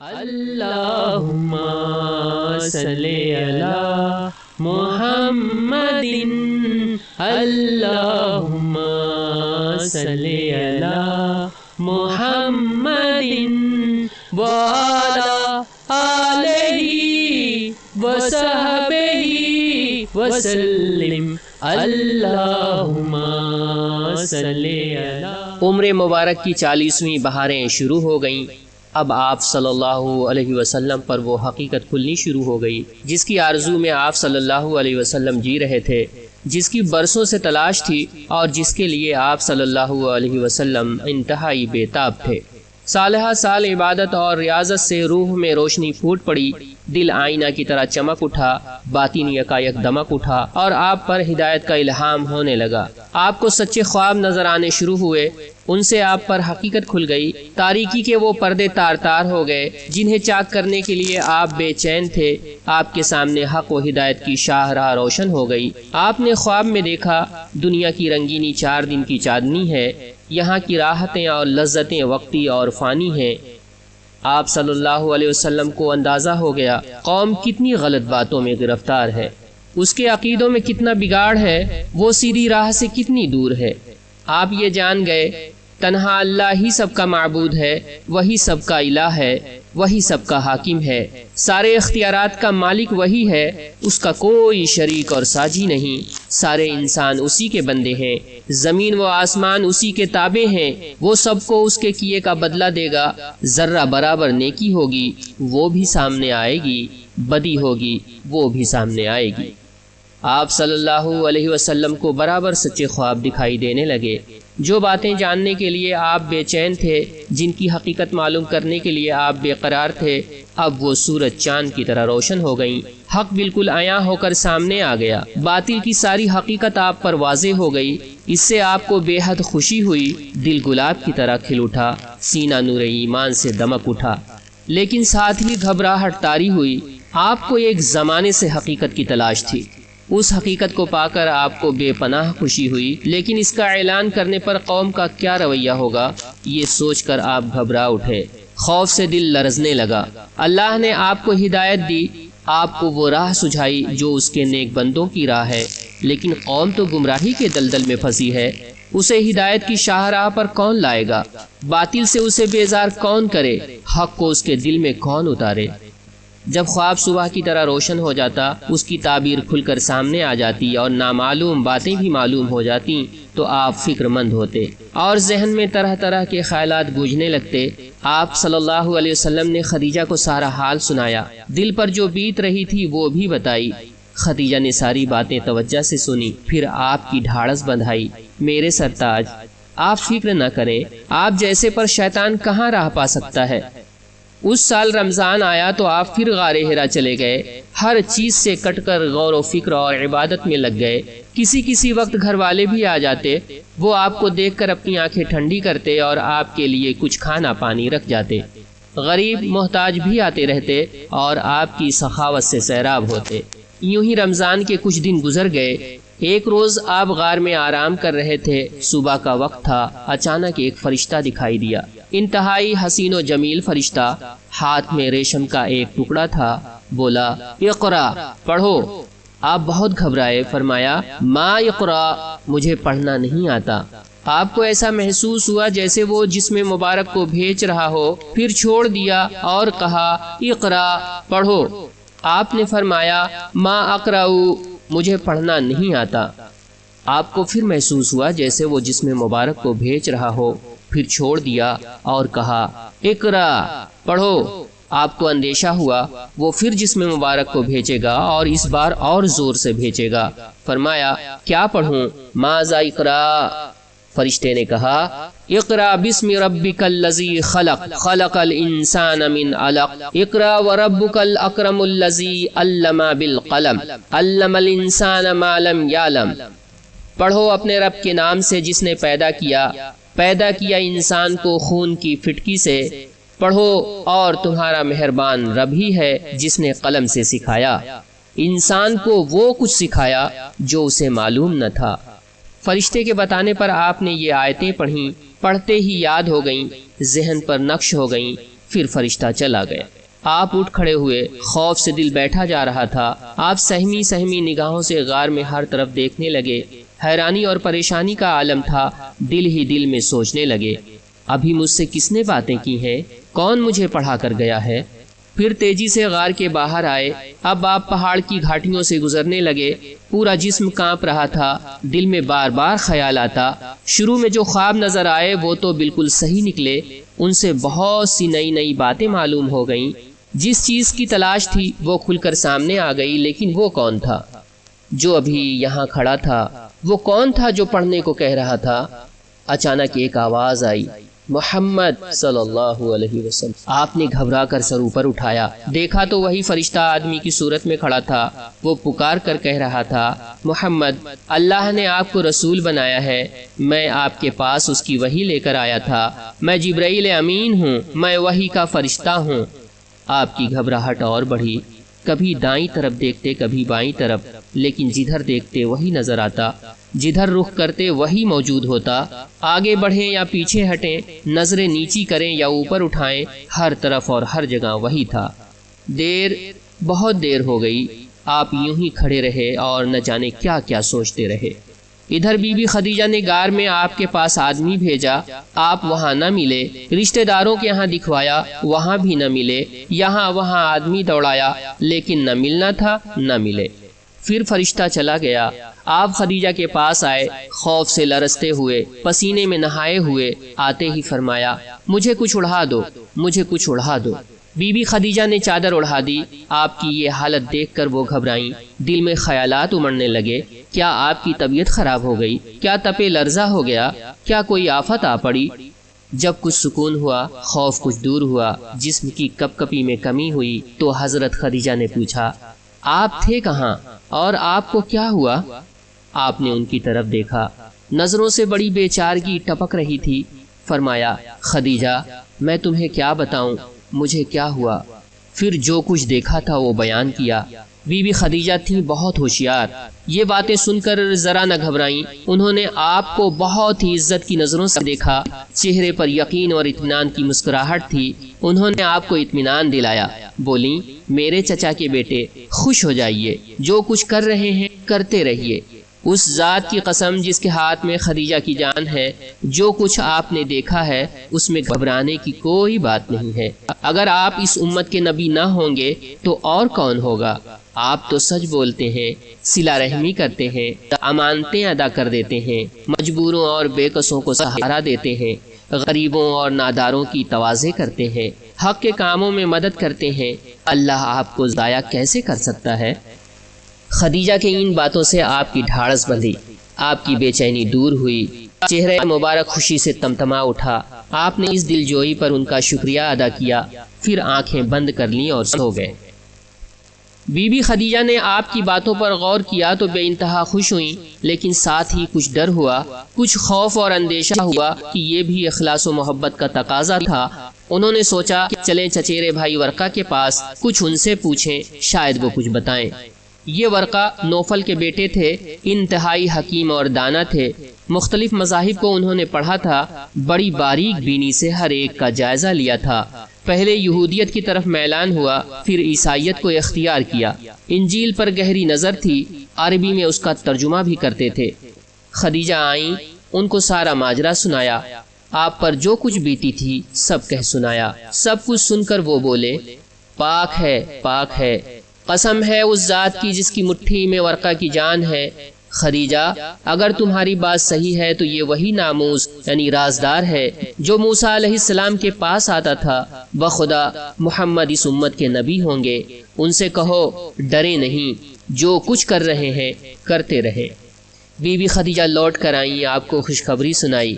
اللہم صلی علی محمد اللہم صلی علی محمد وعلی آلہ وصحبہ وسلم اللہم صلی علی۔ عمر مبارک کی 40ویں بہاریں شروع ہو گئیں۔ اب آپ صلی اللہ علیہ وسلم پر وہ حقیقت کھلنی شروع ہو گئی جس کی آرزو میں آپ صلی اللہ علیہ وسلم جی رہے تھے، جس کی برسوں سے تلاش تھی اور جس کے لیے آپ صلی اللہ علیہ وسلم انتہائی بے تاب تھے۔ سالہ سال عبادت اور ریاضت سے روح میں روشنی پھوٹ پڑی، دل آئینہ کی طرح چمک اٹھا، باطن یکایک دمک اٹھا اور آپ پر ہدایت کا الہام ہونے لگا۔ آپ کو سچے خواب نظر آنے شروع ہوئے، ان سے آپ پر حقیقت کھل گئی، تاریکی کے وہ پردے تار تار ہو گئے جنہیں چاک کرنے کے لیے آپ بے چین تھے۔ آپ کے سامنے حق و ہدایت کی شاہراہ روشن ہو گئی۔ آپ نے خواب میں دیکھا دنیا کی رنگینی 4 دن کی چاندنی ہے، یہاں کی راحتیں اور لذتیں وقتی اور فانی ہیں۔ آپ صلی اللہ علیہ وسلم کو اندازہ ہو گیا قوم کتنی غلط باتوں میں گرفتار ہے، اس کے عقیدوں میں کتنا بگاڑ ہے، وہ سیدھی راہ سے کتنی دور ہے۔ آپ یہ جان گئے تنہا اللہ ہی سب کا معبود ہے، وہی سب کا الہ ہے، وہی سب کا حاکم ہے، سارے اختیارات کا مالک وہی ہے، اس کا کوئی شریک اور ساجی نہیں، سارے انسان اسی کے بندے ہیں، زمین و آسمان اسی کے تابع ہیں، وہ سب کو اس کے کیے کا بدلہ دے گا، ذرہ برابر نیکی ہوگی وہ بھی سامنے آئے گی، بدی ہوگی وہ بھی سامنے آئے گی۔ آپ صلی اللہ علیہ وسلم کو برابر سچے خواب دکھائی دینے لگے۔ جو باتیں جاننے کے لیے آپ بے چین تھے، جن کی حقیقت معلوم کرنے کے لیے آپ بے قرار تھے، اب وہ سورج چاند کی طرح روشن ہو گئیں۔ حق بالکل عیاں ہو کر سامنے آ گیا، باطل کی ساری حقیقت آپ پر واضح ہو گئی۔ اس سے آپ کو بے حد خوشی ہوئی، دل گلاب کی طرح کھل اٹھا، سینہ نور ایمان سے دمک اٹھا، لیکن ساتھ ہی گھبراہٹ طاری ہوئی۔ آپ کو ایک زمانے سے حقیقت کی تلاش تھی، اس حقیقت کو پا کر آپ کو بے پناہ خوشی ہوئی، لیکن اس کا اعلان کرنے پر قوم کا کیا رویہ ہوگا یہ سوچ کر آپ گھبرا اٹھے، خوف سے دل لرزنے لگا۔ اللہ نے آپ کو ہدایت دی، آپ کو وہ راہ سجھائی جو اس کے نیک بندوں کی راہ ہے، لیکن قوم تو گمراہی کے دلدل میں پھنسی ہے، اسے ہدایت کی شاہراہ پر کون لائے گا؟ باطل سے اسے بیزار کون کرے؟ حق کو اس کے دل میں کون اتارے؟ جب خواب صبح کی طرح روشن ہو جاتا، اس کی تعبیر کھل کر سامنے آ جاتی اور نامعلوم باتیں بھی معلوم ہو جاتی تو آپ فکر مند ہوتے اور ذہن میں طرح طرح کے خیالات گونجنے لگتے۔ آپ صلی اللہ علیہ وسلم نے خدیجہ کو سارا حال سنایا، دل پر جو بیت رہی تھی وہ بھی بتائی۔ خدیجہ نے ساری باتیں توجہ سے سنی، پھر آپ کی ڈھارس بندھائی۔ میرے سرتاج، آپ فکر نہ کریں، آپ جیسے پر شیطان کہاں راہ پا سکتا ہے۔ اس سال رمضان آیا تو آپ پھر غار ہرا چلے گئے، ہر چیز سے کٹ کر غور و فکر اور عبادت میں لگ گئے۔ کسی وقت گھر والے بھی آ جاتے، وہ آپ کو دیکھ کر اپنی آنکھیں ٹھنڈی کرتے اور آپ کے لیے کچھ کھانا پانی رکھ جاتے۔ غریب محتاج بھی آتے رہتے اور آپ کی سخاوت سے سیراب ہوتے۔ یوں ہی رمضان کے کچھ دن گزر گئے۔ ایک روز آپ غار میں آرام کر رہے تھے، صبح کا وقت تھا، اچانک ایک فرشتہ دکھائی دیا، انتہائی حسین و جمیل فرشتہ، ہاتھ میں ریشم کا ایک ٹکڑا تھا۔ بولا، اقرا، پڑھو۔ آپ بہت گھبرائے، فرمایا، ما اقرا، مجھے پڑھنا نہیں آتا۔ آپ کو ایسا محسوس ہوا جیسے وہ جسم مبارک کو بھیج رہا ہو، پھر چھوڑ دیا اور کہا، اقرا، پڑھو۔ آپ نے فرمایا، ما اقرأ، مجھے پڑھنا نہیں آتا۔ آپ کو پھر محسوس ہوا جیسے وہ جسم مبارک کو بھیج رہا ہو، پھر چھوڑ دیا اور کہا، اقرا، پڑھو۔ آپ کو اندیشہ ہوا وہ پھر جسم مبارک کو بھیجے گا اور اس بار اور زور سے بھیجے گا۔ فرمایا، کیا پڑھوں؟ ماذا اقرا؟ فرشتے نے کہا، اقرا بسم ربک الذی خلق، خلق الانسان من علق، اقرا وربک الاکرم الذی علم بالقلم، علم الانسان ما لم یعلم۔ پڑھو اپنے رب کے نام سے جس نے پیدا کیا انسان کو خون کی فٹکی سے۔ پڑھو اور تمہارا مہربان رب ہی ہے جس نے قلم سے سکھایا، انسان کو وہ کچھ سکھایا جو اسے معلوم نہ تھا۔ فرشتے کے بتانے پر آپ نے یہ آیتیں پڑھیں، پڑھتے ہی یاد ہو گئیں، ذہن پر نقش ہو گئیں۔ پھر فرشتہ چلا گیا۔ آپ اٹھ کھڑے ہوئے، خوف سے دل بیٹھا جا رہا تھا۔ آپ سہمی سہمی نگاہوں سے غار میں ہر طرف دیکھنے لگے۔ حیرانی اور پریشانی کا عالم تھا۔ دل ہی دل میں سوچنے لگے، ابھی مجھ سے کس نے باتیں کی ہیں؟ کون مجھے پڑھا کر گیا ہے؟ پھر تیزی سے غار کے باہر آئے۔ اب آپ پہاڑ کی گھاٹیوں سے گزرنے لگے۔ پورا جسم کانپ رہا تھا۔ دل میں بار بار خیال آتا۔ شروع میں جو خواب نظر آئے وہ تو بالکل صحیح نکلے۔ ان سے بہت سی نئی نئی باتیں معلوم ہو گئیں۔ جس چیز کی تلاش تھی وہ کھل کر سامنے آ گئی، لیکن وہ کون تھا جو ابھی یہاں کھڑا تھا؟ وہ کون تھا جو پڑھنے کو کہہ رہا تھا؟ اچانک ایک آواز آئی، محمد صلی اللہ علیہ وسلم۔ آپ نے گھبرا کر سر اوپر اٹھایا، دیکھا تو وہی فرشتہ آدمی کی صورت میں کھڑا تھا۔ وہ پکار کر کہہ رہا تھا، محمد، اللہ نے آپ کو رسول بنایا ہے۔ میں آپ کے پاس اس کی وحی لے کر آیا تھا۔ میں جبرائیل امین ہوں، میں وحی کا فرشتہ ہوں۔ آپ کی گھبراہٹ اور بڑھی۔ کبھی دائیں طرف دیکھتے، کبھی بائیں طرف، لیکن جدھر دیکھتے وہی نظر آتا، جدھر رخ کرتے وہی موجود ہوتا۔ آگے بڑھیں یا پیچھے ہٹیں، نظریں نیچی کریں یا اوپر اٹھائیں، ہر طرف اور ہر جگہ وہی تھا۔ بہت دیر ہو گئی۔ آپ یوں ہی کھڑے رہے اور نہ جانے کیا کیا سوچتے رہے۔ ادھر بی بی خدیجہ نے غار میں آپ کے پاس آدمی بھیجا، آپ وہاں نہ ملے۔ رشتہ داروں کے یہاں دکھوایا، وہاں بھی نہ ملے۔ یہاں وہاں آدمی دوڑایا، لیکن نہ ملنا تھا نہ ملے۔ پھر فرشتہ چلا گیا۔ آپ خدیجہ کے پاس آئے، خوف سے لرزتے ہوئے، پسینے میں نہائے ہوئے۔ آتے ہی فرمایا، مجھے کچھ اڑھا دو، مجھے کچھ اڑھا دو۔ بی بی خدیجہ نے چادر اڑھا دی۔ آپ کی یہ حالت دیکھ کر وہ گھبرائیں۔ دل میں خیالات امڑنے لگے، کیا آپ کی طبیعت خراب ہو گئی؟ کیا تپے لرزہ ہو گیا؟ کیا کوئی آفت آ پڑی؟ جب کچھ سکون ہوا، خوف کچھ دور ہوا، جسم کی کپ کپی میں کمی ہوئی، تو حضرت خدیجہ نے پوچھا، آپ تھے کہاں اور آپ کو کیا ہوا؟ آپ نے ان کی طرف دیکھا، نظروں سے بڑی بے چارگی ٹپک رہی تھی۔ فرمایا، خدیجہ، میں تمہیں کیا بتاؤں مجھے کیا ہوا؟ پھر جو کچھ دیکھا تھا وہ بیان کیا۔ بی بی خدیجہ تھی بہت ہوشیار، یہ باتیں سن کر ذرا نہ گھبرائیں۔ انہوں نے آپ کو بہت ہی عزت کی نظروں سے دیکھا، چہرے پر یقین اور اطمینان کی مسکراہٹ تھی۔ انہوں نے آپ کو اطمینان دلایا، بولیں، میرے چچا کے بیٹے، خوش ہو جائیے، جو کچھ کر رہے ہیں کرتے رہیے۔ اس ذات کی قسم جس کے ہاتھ میں خدیجہ کی جان ہے، جو کچھ آپ نے دیکھا ہے اس میں گھبرانے کی کوئی بات نہیں ہے۔ اگر آپ اس امت کے نبی نہ ہوں گے تو اور کون ہوگا؟ آپ تو سچ بولتے ہیں، صلہ رحمی کرتے ہیں، امانتیں ادا کر دیتے ہیں، مجبوروں اور بے کسوں کو سہارا دیتے ہیں، غریبوں اور ناداروں کی تواضع کرتے ہیں، حق کے کاموں میں مدد کرتے ہیں۔ اللہ آپ کو ضائع کیسے کر سکتا ہے؟ خدیجہ کے ان باتوں سے آپ کی ڈھارس بندھی، آپ کی بے چینی دور ہوئی، چہرہ مبارک خوشی سے تمتما اٹھا۔ آپ نے اس دلجوئی پر ان کا شکریہ ادا کیا، پھر آنکھیں بند کر لیں اور سو گئے۔ بی بی خدیجہ نے آپ کی باتوں پر غور کیا تو بے انتہا خوش ہوئیں، لیکن ساتھ ہی کچھ ڈر ہوا، کچھ خوف اور اندیشہ ہوا کہ یہ بھی اخلاص و محبت کا تقاضا تھا۔ انہوں نے سوچا کہ چلیں چچیرے بھائی ورقہ کے پاس، کچھ ان سے پوچھیں، شاید وہ کچھ بتائیں۔ یہ ورقہ نوفل کے بیٹے تھے، انتہائی حکیم اور دانا تھے۔ مختلف مذاہب کو انہوں نے پڑھا تھا، بڑی باریک بینی سے ہر ایک کا جائزہ لیا تھا۔ پہلے یہودیت کی طرف میلان ہوا، پھر عیسائیت کو اختیار کیا۔ انجیل پر گہری نظر تھی، عربی میں اس کا ترجمہ بھی کرتے تھے۔ خدیجہ آئیں، ان کو سارا ماجرا سنایا، آپ پر جو کچھ بیتی تھی سب کہہ سنایا۔ سب کچھ سن کر وہ بولے، پاک ہے، پاک ہے، قسم ہے اس ذات کی جس کی مٹھی میں ورقہ کی جان ہے۔ خدیجہ، اگر تمہاری بات صحیح ہے تو یہ وہی ناموس یعنی رازدار ہے جو موسیٰ علیہ السلام کے پاس آتا تھا۔ بخدا محمد اس امت کے نبی ہوں گے۔ ان سے کہو ڈرے نہیں، جو کچھ کر رہے ہیں کرتے رہے۔ بی بی خدیجہ لوٹ کر آئیں، آپ کو خوشخبری سنائی،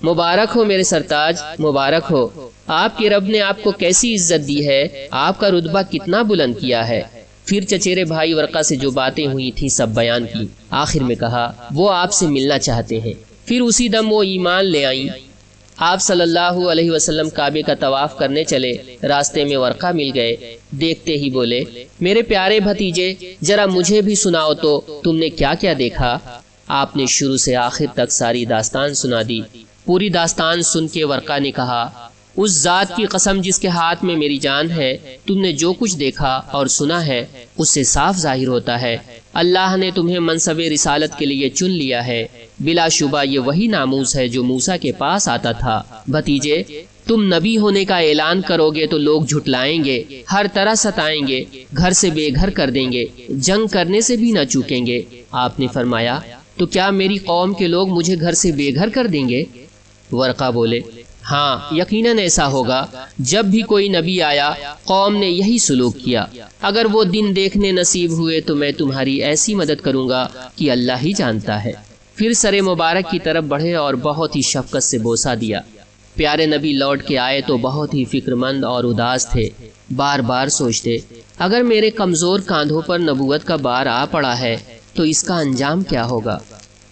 مبارک ہو میرے سرتاج، مبارک ہو، آپ کے رب نے آپ کو کیسی عزت دی ہے، آپ کا رتبہ کتنا بلند کیا ہے۔ پھر چچیرے بھائی ورقہ سے جو باتیں ہوئی تھیں سب بیان کی۔ آخر میں کہا، وہ آپ سے ملنا چاہتے ہیں۔ پھر اسی دم وہ ایمان لے آئیں۔ آپ صلی اللہ علیہ وسلم کعبے کا طواف کرنے چلے، راستے میں ورقہ مل گئے، دیکھتے ہی بولے، میرے پیارے بھتیجے، ذرا مجھے بھی سناؤ تو تم نے کیا کیا دیکھا۔ آپ نے شروع سے آخر تک ساری داستان سنا دی۔ پوری داستان سن کے ورقہ نے کہا، اس ذات کی قسم جس کے ہاتھ میں میری جان ہے، تم نے جو کچھ دیکھا اور سنا ہے اس سے صاف ظاہر ہوتا ہے اللہ نے تمہیں منصب رسالت کے لیے چن لیا ہے۔ بلا شبہ یہ وہی ناموس ہے جو موسیٰ کے پاس آتا تھا۔ بھتیجے، تم نبی ہونے کا اعلان کرو گے تو لوگ جھٹلائیں گے، ہر طرح ستائیں گے، گھر سے بے گھر کر دیں گے، جنگ کرنے سے بھی نہ چوکیں گے۔ آپ نے فرمایا، تو کیا میری قوم کے لوگ مجھے گھر سے بے گھر کر دیں گے؟ ورقہ بولے، ہاں یقیناً ایسا ہوگا۔ جب بھی کوئی نبی آیا قوم نے یہی سلوک کیا۔ اگر وہ دن دیکھنے نصیب ہوئے تو میں تمہاری ایسی مدد کروں گا کہ اللہ ہی جانتا ہے۔ پھر سر مبارک کی طرف بڑھے اور بہت ہی شفقت سے بوسہ دیا۔ پیارے نبی لوٹ کے آئے تو بہت ہی فکر مند اور اداس تھے، بار بار سوچتے، اگر میرے کمزور کاندھوں پر نبوت کا بار آ پڑا ہے تو اس کا انجام کیا ہوگا؟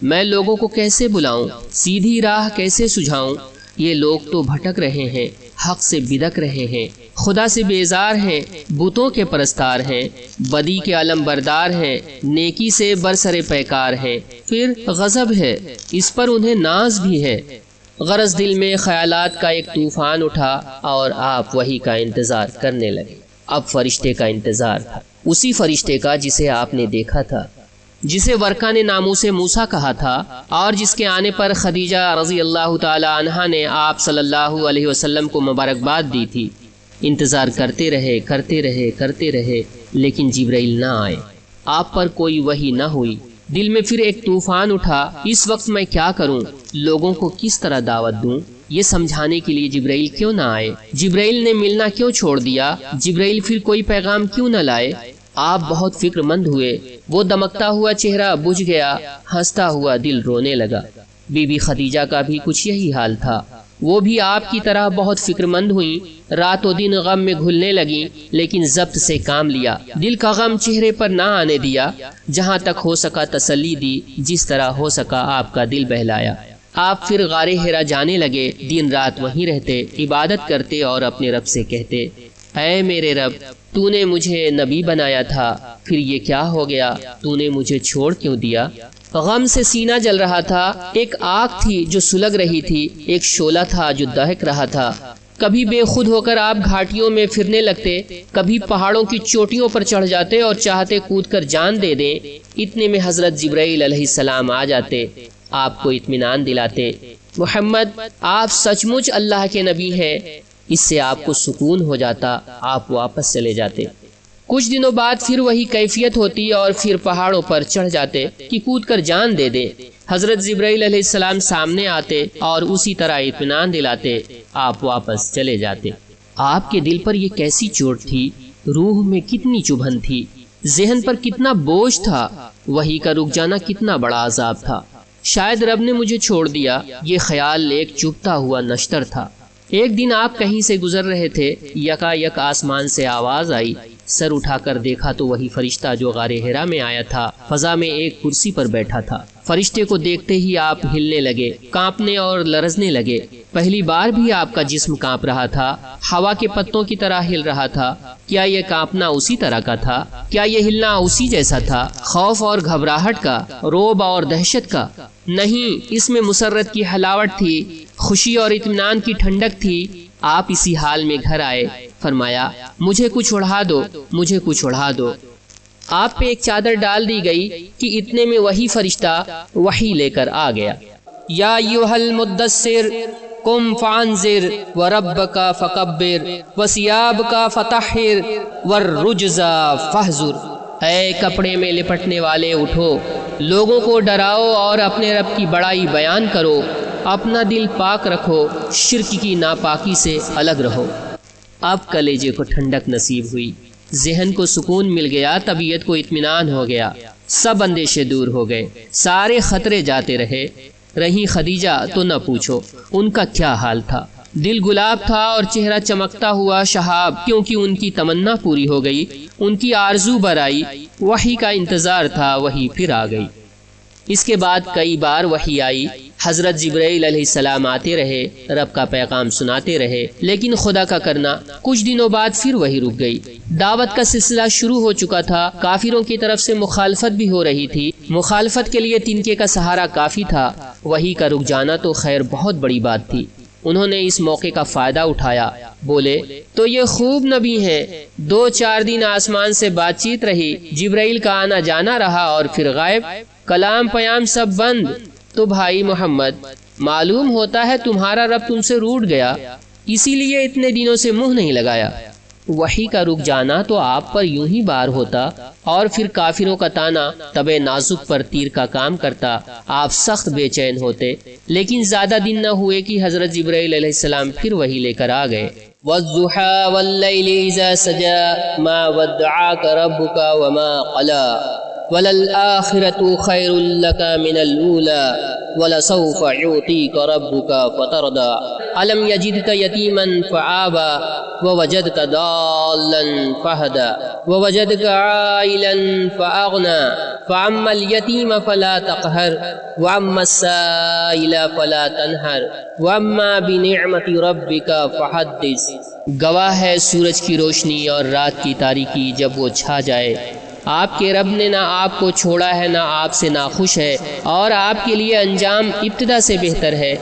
میں لوگوں کو کیسے بلاؤں؟ سیدھی راہ کیسے سجھاؤں؟ یہ لوگ تو بھٹک رہے ہیں، حق سے بدک رہے ہیں، خدا سے بیزار ہیں، بتوں کے پرستار ہیں، بدی کے علم بردار ہیں، نیکی سے برسر پیکار ہیں۔ پھر غضب ہے، اس پر انہیں ناز بھی ہے۔ غرض دل میں خیالات کا ایک طوفان اٹھا اور آپ وحی کا انتظار کرنے لگے۔ اب فرشتے کا انتظار تھا، اسی فرشتے کا جسے آپ نے دیکھا تھا، جسے ورقہ نے ناموس موسیٰ کہا تھا، اور جس کے آنے پر خدیجہ رضی اللہ تعالی عنہا نے آپ صلی اللہ علیہ وسلم کو مبارکباد دی تھی۔ انتظار کرتے رہے لیکن جبرائیل نہ آئے، آپ پر کوئی وحی نہ ہوئی۔ دل میں پھر ایک طوفان اٹھا، اس وقت میں کیا کروں؟ لوگوں کو کس طرح دعوت دوں؟ یہ سمجھانے کے لیے جبرائیل کیوں نہ آئے؟ جبرائیل نے ملنا کیوں چھوڑ دیا؟ جبرائیل پھر کوئی پیغام کیوں نہ لائے؟ آپ بہت فکر مند ہوئے، وہ دمکتا ہوا چہرہ بجھ گیا، ہنستا ہوا دل رونے لگا۔ بی بی خدیجہ کا بھی کچھ یہی حال تھا، وہ بھی آپ کی طرح بہت فکر مند ہوئیں، رات و دن غم میں گھلنے لگیں، لیکن ضبط سے کام لیا، دل کا غم چہرے پر نہ آنے دیا، جہاں تک ہو سکا تسلی دی، جس طرح ہو سکا آپ کا دل بہلایا۔ آپ پھر غار حرا جانے لگے، دن رات وہیں رہتے، عبادت کرتے اور اپنے رب سے کہتے، اے میرے رب، تو نے مجھے نبی بنایا تھا، پھر یہ کیا ہو گیا؟ تو نے مجھے چھوڑ کیوں دیا؟ غم سے سینہ جل رہا تھا، ایک آگ تھی جو سلگ رہی تھی، ایک شعلہ تھا جو دہک رہا تھا۔ کبھی بے خود ہو کر آپ گھاٹیوں میں پھرنے لگتے، کبھی پہاڑوں کی چوٹیوں پر چڑھ جاتے اور چاہتے کود کر جان دے دیں۔ اتنے میں حضرت جبرائیل علیہ السلام آ جاتے، آپ کو اطمینان دلاتے، محمد آپ سچ مچ اللہ کے نبی ہیں۔ اس سے آپ کو سکون ہو جاتا، آپ واپس چلے جاتے۔ کچھ دنوں بعد پھر وہی کیفیت ہوتی اور پھر پہاڑوں پر چڑھ جاتے کہ کود کر جان دے دیں۔ حضرت جبرائیل علیہ السلام سامنے آتے اور اسی طرح اطمینان دلاتے، آپ واپس چلے جاتے۔ آپ کے دل پر یہ کیسی چوٹ تھی، روح میں کتنی چبھن تھی، ذہن پر کتنا بوجھ تھا، وحی کا رک جانا کتنا بڑا عذاب تھا۔ شاید رب نے مجھے چھوڑ دیا، یہ خیال ایک چبھتا ہوا نشتر تھا۔ ایک دن آپ کہیں سے گزر رہے تھے، یکا یک آسمان سے آواز آئی، سر اٹھا کر دیکھا تو وہی فرشتہ جو غار حرا میں آیا تھا فضا میں ایک کرسی پر بیٹھا تھا۔ فرشتے کو دیکھتے ہی آپ ہلنے لگے، کانپنے اور لرزنے لگے۔ پہلی بار بھی آپ کا جسم کانپ رہا تھا، ہوا کے پتوں کی طرح ہل رہا تھا۔ کیا یہ کانپنا اسی طرح کا تھا؟ کیا یہ ہلنا اسی جیسا تھا؟ خوف اور گھبراہٹ کا، رعب اور دہشت کا؟ نہیں، اس میں مسرت کی حلاوت تھی، خوشی اور اطمینان کی ٹھنڈک تھی۔ آپ اسی حال میں گھر آئے، فرمایا، مجھے کچھ اڑھا دو، مجھے کچھ اڑھا دو۔ آپ پہ ایک چادر ڈال دی گئی کہ اتنے میں وہی فرشتہ وحی لے کر آ گیا۔ یا ایھا المدثر قم فانذر وربک فکبر وثیابک فطہر والرجز فاہجر۔ اے کپڑے میں لپٹنے والے، اٹھو، لوگوں کو ڈراؤ اور اپنے رب کی بڑائی بیان کرو، اپنا دل پاک رکھو، شرک کی ناپاکی سے الگ رہو۔ اب کلیجے کو ٹھنڈک نصیب ہوئی، ذہن کو سکون مل گیا، طبیعت کو اطمینان ہو گیا، سب اندیشے دور ہو گئے، سارے خطرے جاتے رہے۔ رہی خدیجہ تو نہ پوچھو، ان کا کیا حال تھا، دل گلاب تھا اور چہرہ چمکتا ہوا شہاب، کیونکہ ان کی تمنا پوری ہو گئی، ان کی آرزو برائی، وحی کا انتظار تھا، وحی پھر آ گئی۔ اس کے بعد کئی بار وحی آئی، حضرت جبرائیل علیہ السلام آتے رہے، رب کا پیغام سناتے رہے، لیکن خدا کا کرنا کچھ دنوں بعد پھر وہی رک گئی۔ دعوت کا سلسلہ شروع ہو چکا تھا، کافروں کی طرف سے مخالفت بھی ہو رہی تھی، مخالفت کے لیے تنکے کا سہارا کافی تھا، وحی کا رک جانا تو خیر بہت بڑی بات تھی۔ انہوں نے اس موقع کا فائدہ اٹھایا، بولے تو یہ خوب نبی ہیں، 2-4 دن آسمان سے بات چیت رہی، جبرائیل کا آنا جانا رہا اور پھر غائب، کلام پیام سب بند۔ تو بھائی محمد، معلوم ہوتا ہے تمہارا رب تم سے روٹھ گیا، اسی لیے اتنے دنوں سے منہ نہیں لگایا۔ وحی کا رک جانا تو آپ پر یوں ہی بار ہوتا اور پھر کافروں کا تانا طب نازک پر تیر کا کام کرتا، آپ سخت بے چین ہوتے۔ لیکن زیادہ دن نہ ہوئے کہ حضرت جبرائیل علیہ السلام پھر وحی لے کر آ گئے۔ وَالضُّحَىٰ وَاللَّيْلِ إِذَا سَجَىٰ مَا وَدَّعَكَ رَبُّكَ وَمَا قَلَىٰ وَلَلْآخِرَةُ خَيْرٌ لَكَ مِنَ الْأُولَىٰ وَلَسَوْفَ يُعْطِيكَ رَبُّكَ فَتَرْضَىٰ أَلَمْ يَجِدْكَ يَتِيمًا فَآوَىٰ وَوَجَدْكَ ضَالًّا فَهَدَىٰ وَوَجَدْكَ عَائِلًا فَأَغْنَىٰ فَأَمَّا الْيَتِيمَ فَلَا تَقْهَرْ وَأَمَّا السَّائِلَ فَلَا تَنْهَرْ وَأَمَّا بِنِعْمَةِ رَبِّكَ فَحَدِّثْ۔ گواہ ہے سورج کی روشنی اور رات کی تاریکی جب وہ چھا جائے، آپ کے رب نے نہ آپ کو چھوڑا ہے نہ آپ سے ناخوش ہے، اور آپ کے لیے انجام ابتدا سے بہتر ہے۔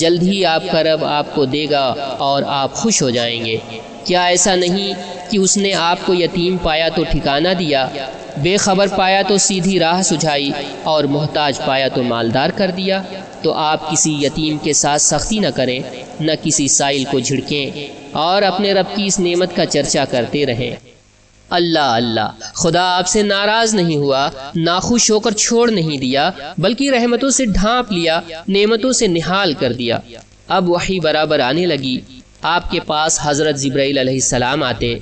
جلد ہی آپ کا رب آپ کو دے گا اور آپ خوش ہو جائیں گے۔ کیا ایسا نہیں کہ اس نے آپ کو یتیم پایا تو ٹھکانہ دیا، بے خبر پایا تو سیدھی راہ سجھائی، اور محتاج پایا تو مالدار کر دیا؟ تو آپ کسی یتیم کے ساتھ سختی نہ کریں، نہ کسی سائل کو جھڑکیں، اور اپنے رب کی اس نعمت کا چرچا کرتے رہیں۔ اللہ اللہ، خدا آپ سے ناراض نہیں ہوا، ناخوش ہو کر چھوڑ نہیں دیا، بلکہ رحمتوں سے ڈھانپ لیا، نعمتوں سے نہال کر دیا۔ اب وحی برابر آنے لگی، آپ کے پاس حضرت جبرائیل علیہ السلام آتے،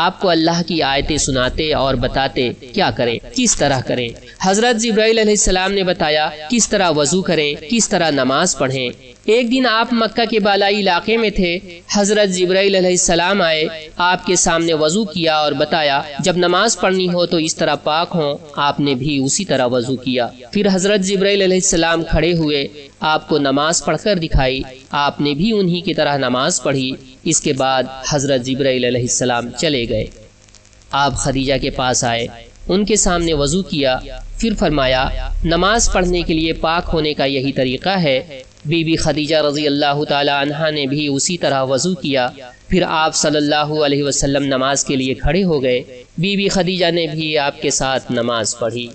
آپ کو اللہ کی آیتیں سناتے اور بتاتے کیا کریں، کس طرح کریں۔ حضرت جبرائیل علیہ السلام نے بتایا کس طرح وضو کریں، کس طرح نماز پڑھیں۔ ایک دن آپ مکہ کے بالائی علاقے میں تھے، حضرت جبرائیل علیہ السلام آئے، آپ کے سامنے وضو کیا اور بتایا جب نماز پڑھنی ہو تو اس طرح پاک ہوں۔ آپ نے بھی اسی طرح وضو کیا۔ پھر حضرت جبرائیل علیہ السلام کھڑے ہوئے، آپ کو نماز پڑھ کر دکھائی، آپ نے بھی انہی کی طرح نماز پڑھی۔ اس کے بعد حضرت جبرائیل علیہ السلام چلے گئے۔ آپ خدیجہ کے پاس آئے، ان کے سامنے وضو کیا، پھر فرمایا نماز پڑھنے کے لیے پاک ہونے کا یہی طریقہ ہے۔ بی بی خدیجہ رضی اللہ تعالی عنہا نے بھی اسی طرح وضو کیا۔ پھر آپ صلی اللہ علیہ وسلم نماز کے لیے کھڑے ہو گئے، بی بی خدیجہ نے بھی آپ کے ساتھ نماز پڑھی۔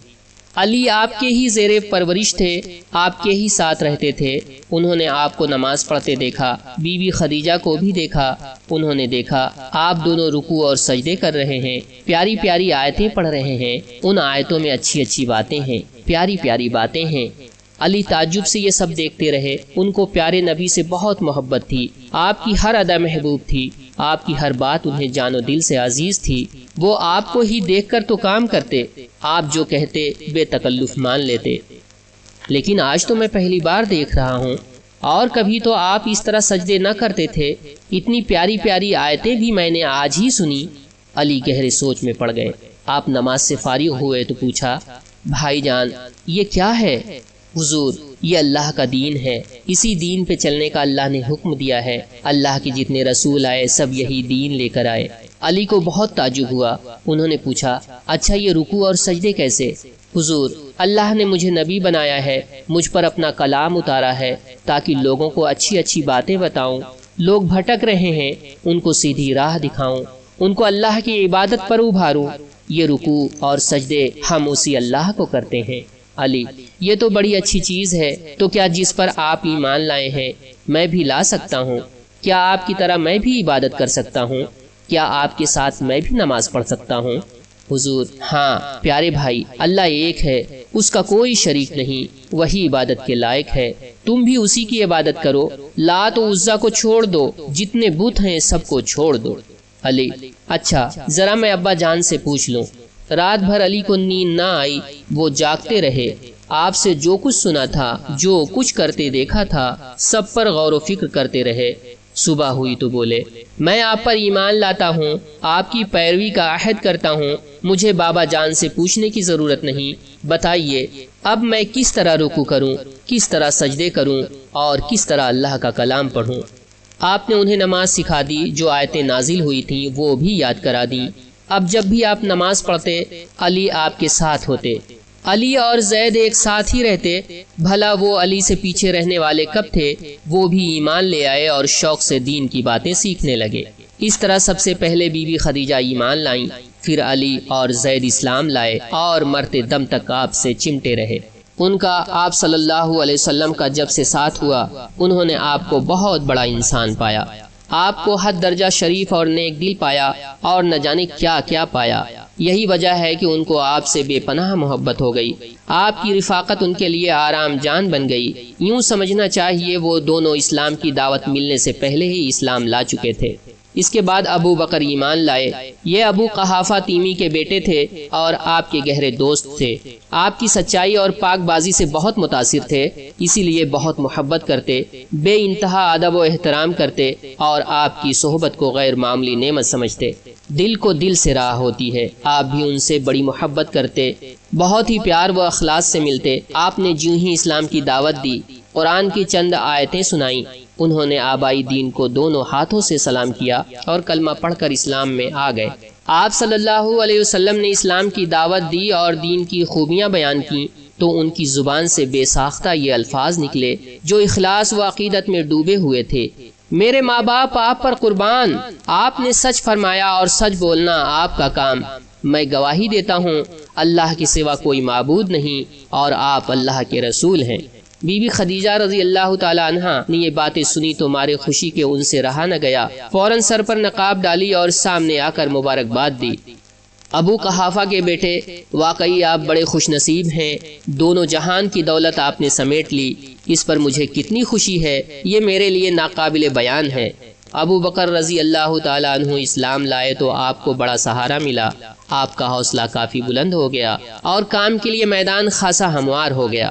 علی آپ کے ہی زیر پرورش تھے، آپ کے ہی ساتھ رہتے تھے، انہوں نے آپ کو نماز پڑھتے دیکھا، بی بی خدیجہ کو بھی دیکھا، انہوں نے دیکھا آپ دونوں رکوع اور سجدے کر رہے ہیں، پیاری پیاری آیتیں پڑھ رہے ہیں، ان آیتوں میں اچھی اچھی باتیں ہیں، پیاری پیاری باتیں ہیں۔ علی تعجب سے یہ سب دیکھتے رہے، ان کو پیارے نبی سے بہت محبت تھی، آپ کی ہر ادا محبوب تھی، آپ کی ہر بات انہیں جان و دل سے عزیز تھی۔ وہ آپ کو ہی دیکھ کر تو کام کرتے، آپ جو کہتے بے تکلف مان لیتے۔ لیکن آج تو میں پہلی بار دیکھ رہا ہوں، اور کبھی تو آپ اس طرح سجدے نہ کرتے تھے، اتنی پیاری پیاری آیتیں بھی میں نے آج ہی سنی۔ علی گہرے سوچ میں پڑ گئے۔ آپ نماز سے فارغ ہوئے تو پوچھا، بھائی جان یہ کیا ہے؟ حضور یہ اللہ کا دین ہے، اسی دین پہ چلنے کا اللہ نے حکم دیا ہے، اللہ کے جتنے رسول آئے سب یہی دین لے کر آئے۔ علی کو بہت تعجب ہوا، انہوں نے پوچھا اچھا یہ رکوع اور سجدے کیسے؟ حضور اللہ نے مجھے نبی بنایا ہے، مجھ پر اپنا کلام اتارا ہے تاکہ لوگوں کو اچھی اچھی باتیں بتاؤں، لوگ بھٹک رہے ہیں ان کو سیدھی راہ دکھاؤں، ان کو اللہ کی عبادت پر ابھاروں۔ یہ رکوع اور سجدے ہم اسی اللہ کو کرتے ہیں۔ علی یہ تو بڑی اچھی چیز ہے، تو کیا جس پر آپ ایمان لائے ہیں میں بھی لا سکتا ہوں؟ کیا آپ کی طرح میں بھی عبادت کر سکتا ہوں؟ کیا آپ کے ساتھ میں بھی نماز پڑھ سکتا ہوں؟ حضور ہاں پیارے بھائی، اللہ ایک ہے، اس کا کوئی شریک نہیں، وہی عبادت کے لائق ہے، تم بھی اسی کی عبادت کرو، لات و عزا کو چھوڑ دو، جتنے بت ہیں سب کو چھوڑ دو۔ علی اچھا ذرا میں ابا جان سے پوچھ لوں۔ رات بھر علی کو نیند نہ آئی، وہ جاگتے رہے، آپ سے جو کچھ سنا تھا، جو کچھ کرتے دیکھا تھا، سب پر غور و فکر کرتے رہے۔ صبح ہوئی تو بولے میں آپ پر ایمان لاتا ہوں، آپ کی پیروی کا عہد کرتا ہوں، مجھے بابا جان سے پوچھنے کی ضرورت نہیں، بتائیے اب میں کس طرح رکوع کروں، کس طرح سجدے کروں اور کس طرح اللہ کا کلام پڑھوں۔ آپ نے انہیں نماز سکھا دی، جو آیتیں نازل ہوئی تھیں وہ بھی یاد کرا دیں۔ اب جب بھی آپ نماز پڑھتے علی آپ کے ساتھ ہوتے، علی اور زید ایک ساتھ ہی رہتے، بھلا وہ علی سے پیچھے رہنے والے کب تھے؟ وہ بھی ایمان لے آئے اور شوق سے دین کی باتیں سیکھنے لگے۔ اس طرح سب سے پہلے بی بی خدیجہ ایمان لائیں، پھر علی اور زید اسلام لائے اور مرتے دم تک آپ سے چمٹے رہے۔ ان کا آپ صلی اللہ علیہ وسلم کا جب سے ساتھ ہوا، انہوں نے آپ کو بہت بڑا انسان پایا، آپ کو حد درجہ شریف اور نیک دل پایا اور نہ جانے کیا کیا پایا۔ یہی وجہ ہے کہ ان کو آپ سے بے پناہ محبت ہو گئی، آپ کی رفاقت ان کے لیے آرام جان بن گئی۔ یوں سمجھنا چاہیے وہ دونوں اسلام کی دعوت ملنے سے پہلے ہی اسلام لا چکے تھے۔ اس کے بعد ابو بکر ایمان لائے۔ یہ ابو قحافہ تیمی کے بیٹے تھے اور آپ کے گہرے دوست تھے۔ آپ کی سچائی اور پاک بازی سے بہت متاثر تھے، اسی لیے بہت محبت کرتے، بے انتہا ادب و احترام کرتے اور آپ کی صحبت کو غیر معمولی نعمت سمجھتے۔ دل کو دل سے راہ ہوتی ہے، آپ بھی ان سے بڑی محبت کرتے، بہت ہی پیار و اخلاص سے ملتے۔ آپ نے جوں ہی اسلام کی دعوت دی، قرآن کی چند آیتیں سنائیں، انہوں نے آبائی دین کو دونوں ہاتھوں سے سلام کیا اور کلمہ پڑھ کر اسلام میں آ گئے۔ آپ صلی اللہ علیہ وسلم نے اسلام کی دعوت دی اور دین کی خوبیاں بیان کی تو ان کی زبان سے بے ساختہ یہ الفاظ نکلے جو اخلاص و عقیدت میں ڈوبے ہوئے تھے۔ میرے ماں باپ آپ پر قربان، آپ نے سچ فرمایا اور سچ بولنا آپ کا کام۔ میں گواہی دیتا ہوں اللہ کے سوا کوئی معبود نہیں اور آپ اللہ کے رسول ہیں۔ بی بی خدیجہ رضی اللہ تعالی عنہا نے یہ باتیں سنی تو مارے خوشی کے ان سے رہا نہ گیا، فوراً سر پر نقاب ڈالی اور سامنے آ کر مبارکباد دی۔ ابو قحافہ کے بیٹے، واقعی آپ بڑے خوش نصیب ہیں، دونوں جہان کی دولت آپ نے سمیٹ لی، اس پر مجھے کتنی خوشی ہے، یہ میرے لیے ناقابل بیان ہے۔ ابو بکر رضی اللہ تعالیٰ عنہ اسلام لائے تو آپ کو بڑا سہارا ملا، آپ کا حوصلہ کافی بلند ہو گیا اور کام کے لیے میدان خاصا ہموار ہو گیا۔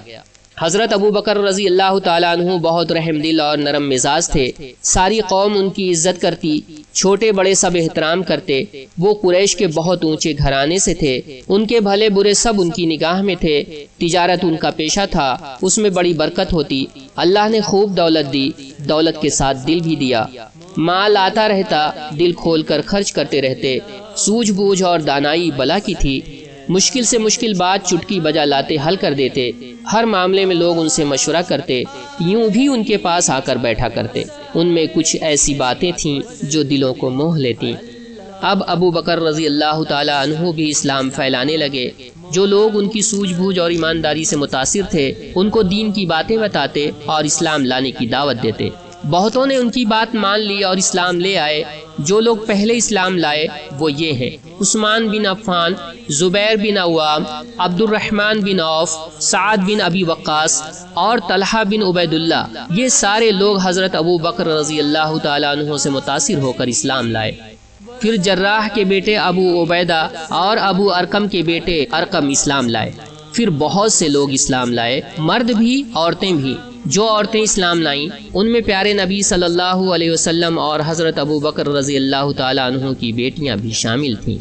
حضرت ابو بکر رضی اللہ تعالیٰ عنہ بہت رحم دل اور نرم مزاج تھے، ساری قوم ان کی عزت کرتی، چھوٹے بڑے سب احترام کرتے۔ وہ قریش کے بہت اونچے گھرانے سے تھے، ان کے بھلے برے سب ان کی نگاہ میں تھے، تجارت ان کا پیشہ تھا، اس میں بڑی برکت ہوتی۔ اللہ نے خوب دولت دی، دولت کے ساتھ دل بھی دیا، مال آتا رہتا، دل کھول کر خرچ کرتے رہتے۔ سوجھ بوجھ اور دانائی بلا کی تھی، مشکل سے مشکل بات چٹکی بجا لاتے حل کر دیتے، ہر معاملے میں لوگ ان سے مشورہ کرتے، یوں بھی ان کے پاس آ کر بیٹھا کرتے۔ ان میں کچھ ایسی باتیں تھیں جو دلوں کو موہ لیتی۔ اب ابو بکر رضی اللہ تعالی عنہ بھی اسلام پھیلانے لگے، جو لوگ ان کی سوجھ بوجھ اور ایمانداری سے متاثر تھے ان کو دین کی باتیں بتاتے اور اسلام لانے کی دعوت دیتے۔ بہتوں نے ان کی بات مان لی اور اسلام لے آئے۔ جو لوگ پہلے اسلام لائے وہ یہ ہیں: عثمان بن عفان، زبیر بن عوام، عبد الرحمن بن عوف، سعد بن ابی وقاص اور طلحہ بن عبید اللہ۔ یہ سارے لوگ حضرت ابو بکر رضی اللہ تعالیٰ عنہ سے متاثر ہو کر اسلام لائے۔ پھر جراح کے بیٹے ابو عبیدہ اور ابو ارقم کے بیٹے ارقم اسلام لائے۔ پھر بہت سے لوگ اسلام لائے، مرد بھی عورتیں بھی۔ جو عورتیں اسلام لائیں ان میں پیارے نبی صلی اللہ علیہ وسلم اور حضرت ابو بکر رضی اللہ تعالیٰ عنہ کی بیٹیاں بھی شامل تھیں۔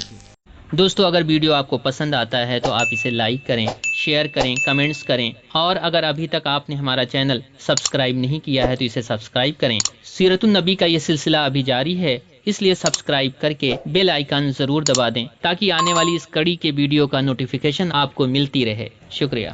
دوستو، اگر ویڈیو آپ کو پسند آتا ہے تو آپ اسے لائک کریں، شیئر کریں، کمنٹس کریں، اور اگر ابھی تک آپ نے ہمارا چینل سبسکرائب نہیں کیا ہے تو اسے سبسکرائب کریں۔ سیرت النبی کا یہ سلسلہ ابھی جاری ہے، اس لیے سبسکرائب کر کے بیل آئیکن ضرور دبا دیں تاکہ آنے والی اس کڑی کے ویڈیو کا نوٹیفیکیشن آپ کو ملتی رہے۔ شکریہ۔